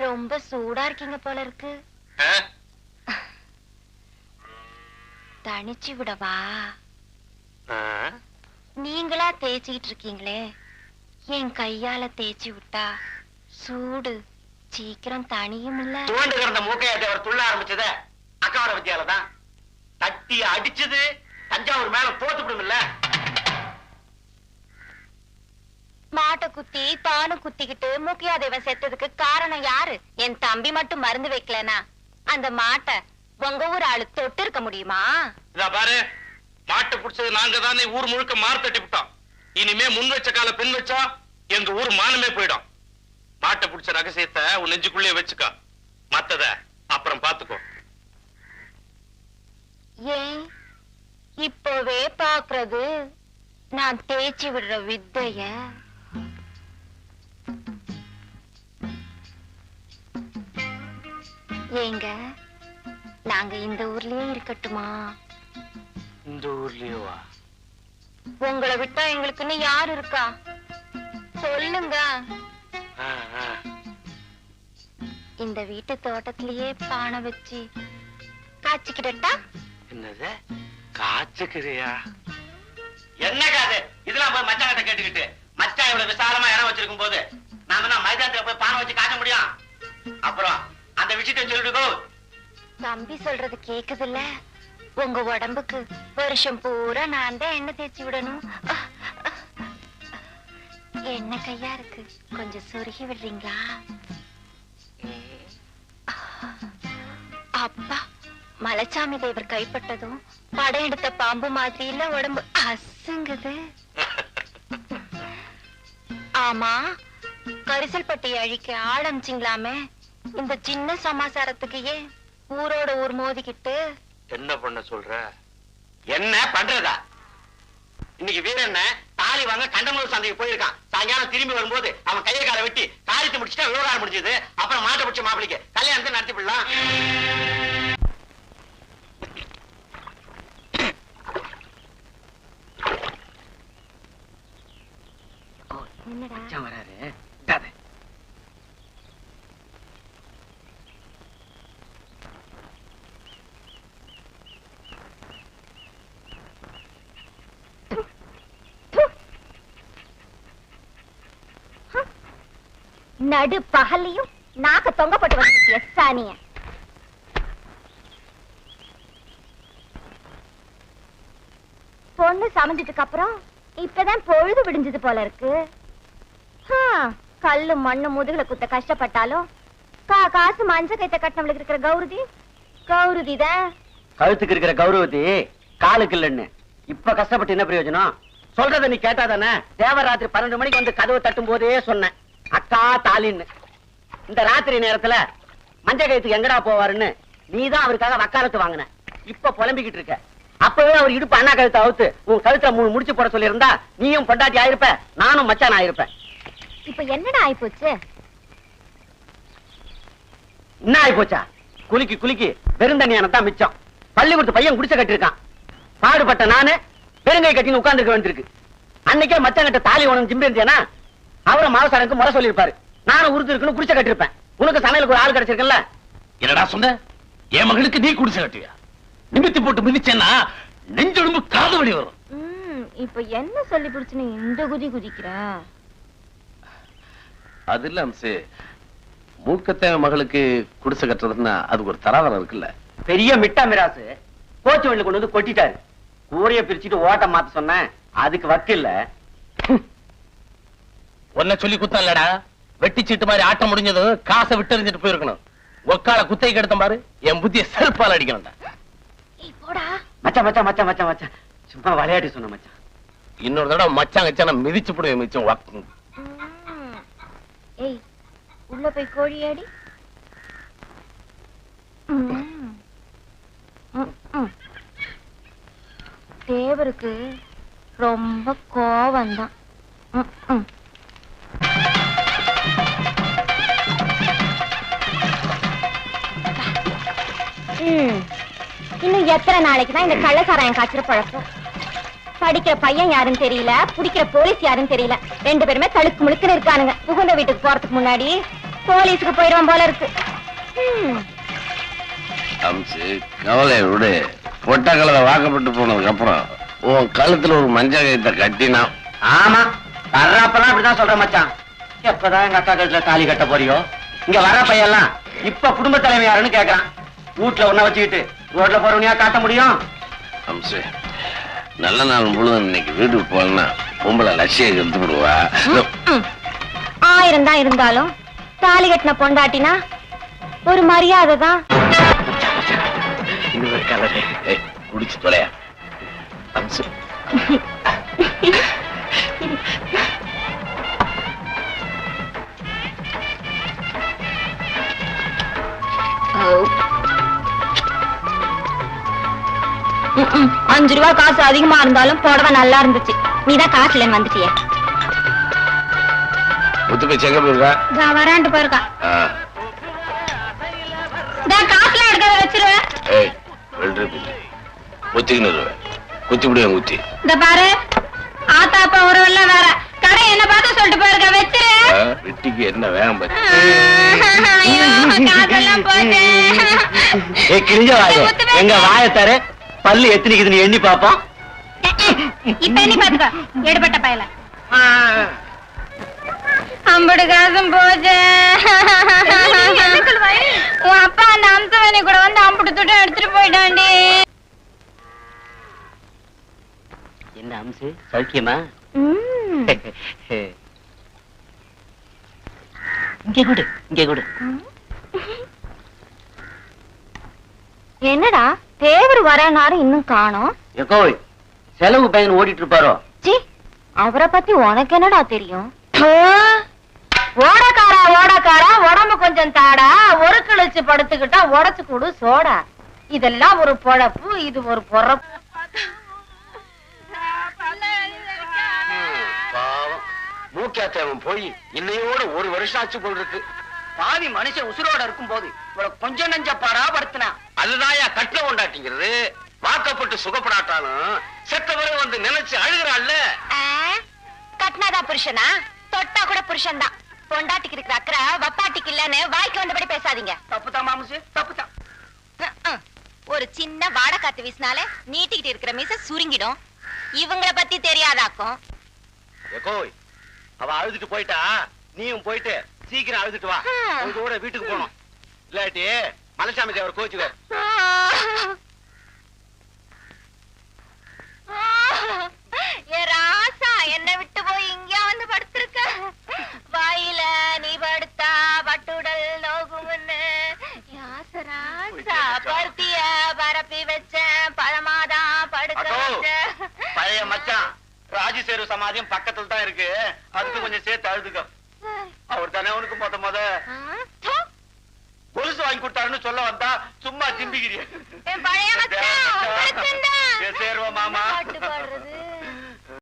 ரொம்ப சூடா இருக்கீங்க போல இருக்கு. தனிச்சு விடவா? நீங்களா தேய்ச்சிக்கிட்டு இருக்கீங்களே, என் கையால தேய்ச்சி விட்டா சூடு சீக்கிரம் தனியும் இல்ல. தூண்டு கிடந்த மூக்கையாட்டி அவர் துள்ள ஆரம்பிச்சத அக்காவோட வித்தியால தான். தட்டி அடிச்சது தஞ்சாவூர் மேல போட்டுவிடும்ல. மாட்டை குத்தி தானும் குத்திக்கிட்டு மூக்கையாதேவன் செத்ததுக்கு காரணம் யாரு? என் தம்பி மட்டும் மருந்து வைக்கலனா அந்த மாட்டை உங்க ஊர் ஆளு தொட்டு இருக்க முடியுமா? இதா பாரு, மாட்டை புடிச்சது நாங்க தானே ஊர் முழுக்க மாறு தட்டி விட்டோம். இனிமே முன் வச்ச கால பின் வச்சா எங்க ஊர் மானமே போயிடும். மாட்டை புடிச்ச ரகசியத்தை உன் நெஞ்சுக்குள்ளே வச்சுக்கோ, மத்தத அப்புறம் பாத்துக்கோ. ஏன் இப்பவே பாக்குறது நான் தேய்ச்சி விடுற வித்தைய? ஏங்க, நாங்க இந்த ஊர்லயே இருக்கட்டுமா? இந்த ஊர்லயேவா? உங்களை விட்டா எங்களுக்குன்னு யாரு இருக்கா சொல்லுங்க. இந்த வீட்டு தோட்டத்திலேயே பானை வச்சு காய்ச்சிக்கிட்டா? என்னது காய்ச்சுக்கிறியா? என்ன காது இதெல்லாம் போய் மச்சான் கிட்ட கேட்டுக்கிட்டு, மச்சான் இவ்வளவு விசாலமா இடம் வச்சிருக்கும் போது நாம மைதானத்துல போய் பானை வச்சு காய்ச்ச முடியும்? அப்புறம் அந்த விஷயத்தை சொல்லிடுக்கோ. தம்பி சொல்றது கேக்குதுல்ல? உங்க உடம்புக்கு வருஷம் பூரா நான் தான் எண்ணெய் தேய்ச்சி விடணும். என்ன கையா இருக்கு, கொஞ்சம் சொருகி விடுறீங்களா? அப்பா, மலைச்சாமி தேவர் கைப்பட்டதும் படம் எடுத்த பாம்பு மாதிரி இல்ல உடம்பு அசுங்குது. ஆமா, கரிசல் பட்டி அழிக்க ஆள் அமிச்சிங்களாமே, இந்த சின்ன சமாசாரத்துக்கு ஏன் ஊரோட ஊர் மோதிக்கிட்டு? என்ன பண்ண சொல்ற? என்ன பண்றதா? இன்னைக்கு வீரண்ண தாலி வாங்க கண்டமூர் சந்தைக்கு போயிருக்கான். சாயங்காலம் திரும்பி வரும்போது அவன் கையை காலை வெட்டி காரியத்தை முடிச்சுட்டா விவகாரம் முடிஞ்சது. அப்புறம் மாட்டை பிடிச்ச மாப்பிளைக்கு கல்யாணத்தை நடத்தி விடலாம். வராரு நடு பகல்லையும் நாக்க தொங்கப்பட்டு வந்து சாணிய. பொண்ணு சமைஞ்சதுக்கு அப்புறம் இப்பதான் பொழுது விடிஞ்சது போல இருக்கு. கல்லு மண்ணு முதுகுல குத்த கஷ்டப்பட்டாலும் காசு மஞ்ச கைத்த கட்டினவளுக்கு இருக்கிற கௌரதி தான். கழுத்துக்கு இருக்கிற கௌரவதி காலுக்கு இல்லன்னு இப்ப கஷ்டப்பட்டு என்ன பிரயோஜனம்? சொல்றத நீ கேட்டாதானே? தேவராத்திரி 12 மணிக்கு வந்து கதவை தட்டும் போதே சொன்னேன், அக்கா தாலின்னு. இந்த ராத்திரி நேரத்துல மஞ்ச கைத்துக்கு எங்கடா போவாருன்னு நீதான் அவருக்காக வக்காலத்து வாங்கின. இப்ப புலம்பிக்கிட்டு இருக்க. அப்பவே அவர் இடுப்பு அண்ணா கழுத்தை அவுத்து உன் கழுத்துல 3 முடிச்சு போட சொல்லி இருந்தா நீயும் பொண்டாட்டி ஆயிருப்ப, நானும் மச்சான் ஆயிருப்பேன். இப்ப என்னடா ஆயிப்போச்சு? என்ன ஆயிப்போச்சா? குலுக்கி குலுக்கி பெருந்தண்ணியானதான் மிச்சம். பள்ளிக்கூடத்து பையன் குடிச்ச கட்டிருக்கான். பாடுபட்ட நானு பெருங்கை கட்டின்னு உட்கார்ந்துருக்க வேண்டியிருக்கு. அன்னைக்கே மச்சான் கிட்ட தாலி உனக்கு ஜிம்பி இருந்தேனா அவரை மாவசாரனுக்கு முறை சொல்லிருப்பாரு. நானும் உறுதி இருக்குன்னு குடிச்ச கட்டிருப்பேன். உனக்கு சமையலுக்கு ஒரு ஆள் கிடைச்சிருக்கல. என்னடா சொன்ன? என் மகளுக்கு நீ குடிச்ச கட்டியா? நிமித்தி போட்டு மிதிச்சேன்னா நெஞ்சொழும்பு காது வலி வரும். இப்ப என்ன சொல்லி பிடிச்சு நீ இந்த குதி குதிக்கிற? அது இல்ல அம்சே, மூக்கத்தேவ மகளுக்கு குடிசை கட்டுறதுன்னா அதுக்கு ஒரு தராதரம் இருக்குல்ல. பெரிய மிட்டா மிராசு கோச்சு வண்டில கொண்டு வந்து கொட்டிட்டாரு. கூரைய பிரிச்சுட்டு ஓட்ட மாத்த சொன்னேன், அதுக்கு வக்கில்ல. ஒன்ன சொல்லி குத்தம் இல்லடா. வெட்டி சீட்டு மாதிரி ஆட்டம் முடிஞ்சதும் காசை விட்டு எறிஞ்சிட்டு போயிருக்கணும். ஒக்கால குத்தை கெடுத்த பாரு, என் புத்திய செருப்பால் அடிக்கணும்டா. மச்சான் மச்சான் மச்சான் மச்சான் மச்சான் சும்மா விளையாடி சொன்ன மச்சான். இன்னொரு தடவை மச்சான் கச்சான மிதிச்சு போடுவேன் மிச்சம். ஏய், உள்ள போய் கோழியாடி. தேவருக்கு ரொம்ப கோவம் தான். இன்னும் எத்தனை நாளைக்கு தான் இந்த கள்ளசாராயம் காய்ச்சிற பழக்கம்? படிக்கிற பையன் யாருன்னு தெரியல, பிடிக்கிற போலீஸ் யாருன்னு தெரியல. 2 பேருமே தழுக்கு முழுக்குன்னு இருக்கானுங்க. புகுந்த வீட்டுக்கு போறதுக்கு முன்னாடி போலீஸுக்கு போயிடுவான் போல இருக்கு. அம்சு கவலை விடு. பொட்ட கலரை வாக்கப்பட்டு போனதுக்கு அப்புறம் உன் கழுத்துல ஒரு மஞ்சள் கயிற்ற கட்டினா. ஆமா வர்றப்பெல்லாம் அப்படிதான் சொல்ற மச்சான். எப்பதான் எங்க அக்கா கழுத்துல தாலி கட்ட போறியோ? இங்க வர்ற பையெல்லாம் இப்ப குடும்ப தலைமை யாருன்னு கேக்குறான். வீட்டுல ஒன்ன வச்சுக்கிட்டு ரோட்ல போறவனியா காட்ட முடியும்? அம்சு நல்ல நாள் முழுதும் இன்னைக்கு வீட்டுக்கு போனா பொம்பளை லட்சிய எடுத்து விடுவா. 1000 தான் இருந்தாலும் தாலி கட்டின பொண்டாட்டினா ஒரு மரியாதை தான். இன்னொரு கலரு குடிச்சு தொலையா அம்சு. $5 காசு அதிகமா இருந்தாலும் புடவை நல்லா இருந்துச்சு. நீதான் காசு இல்லைன்னு வந்துட்டியே. முத்து போய் செங்க போயிருக்கா? வரான்ட்டு போயிருக்கா. காசுல எடுக்கிறத வச்சிருவேன். ஏய் வெள்ளரி பிள்ளை குத்திக்கின்னு குத்தி முடியும் குத்தி. இந்த பாரு ஆத்தாப்பா ஒரு எல்லாம் வேற கடை என்ன பார்த்து சொல்லிட்டு போயிருக்க வச்சிரு. வெட்டிக்கு என்ன வேகம் பத்தி கிழிஞ்ச வாய எங்க வாயத்தாரு பல்லு எத்தனைக்குதுன்னு எண்ணி பாப்போம். இப்ப எண்ணி பாத்துக்கோ எடுபட்ட பயல. 50 காசும் போச்சு. உன் அப்பா அந்த அம்சவனி கூட வந்து 50 துட்டும் எடுத்துட்டு போயிட்டாண்டி. என்ன அம்சு சௌக்கியமா? இங்க கொடு. என்னடா தேவர் வரனாரு இன்னும் காணோம். எக்கோய் செலவு பையன் ஓடிட்டு இருப்பாரோ? சி அவரை பத்தி உனக்கு என்னடா தெரியும்? ஓடக்காரா உடம்பு கொஞ்சம் தாடா, ஒரு கிழிச்சு படுத்துக்கிட்டா உடச்சு கூடு சோடா. இதெல்லாம் ஒரு பொழப்பு, இது ஒரு பொறப்பு. மூக்கியாத்தேவன் போய் இன்னையோட 1 வருஷம் ஆச்சு போல் இருக்கு. பாவி மனுஷன் உசுரோட இருக்கும் போது கொஞ்சம் நெஞ்ச பாடுத்துனா அதுதான் கட்ட கொண்டாட்டிங்கிறது. வாக்கப்பட்டு சுகப்படாட்டாலும் செத்தவரை வந்து நினைச்சு அழுகிறாள்ல. கட்னாதா புருஷனா? தொட்டா கூட புருஷன் தான். பொண்டாட்டிக்கு இருக்கிற அக்கறை வப்பாட்டிக்கு இல்லன்னு வாய்க்கு வந்தபடி பேசாதீங்க. தப்புதான் மாமுசு தப்புதான். ஒரு சின்ன வாடை காத்து வீசினாலே நீட்டிக்கிட்டு இருக்கிற மீச சுருங்கிடும். இவங்கள பத்தி தெரியாதாக்கும். எக்கோய் அவ அழுதுட்டு போயிட்டா, நீயும் போயிட்டு சீக்கிரம் அழுதுட்டு வா. கூட வீட்டுக்கு போனோம். இல்லாட்டி மலைசாமி தேவர் கோச்சுவார். ராசா என்ன விட்டு போய் இங்க வந்து படுத்திருக்க. வாயில நீ படுத்தா பட்டுடல் நோகும்னு ராசா பருத்திய பரப்பி வச்ச பழமாதான் படுக்க வச்ச. பழைய மச்சான் ராஜசேரு சமாதியம் பக்கத்துல தான் இருக்கு. அதுக்கு கொஞ்சம் சேர்த்து அழுதுக்க. அவர் தானே உனக்கு முத கொலுசு வாங்கி கொடுத்தாருன்னு சொல்ல வந்தா சும்மா சிம்பிக்கிறிய. பழைய மச்சான் சேர்வா மாமா. பாட்டு பாடுறது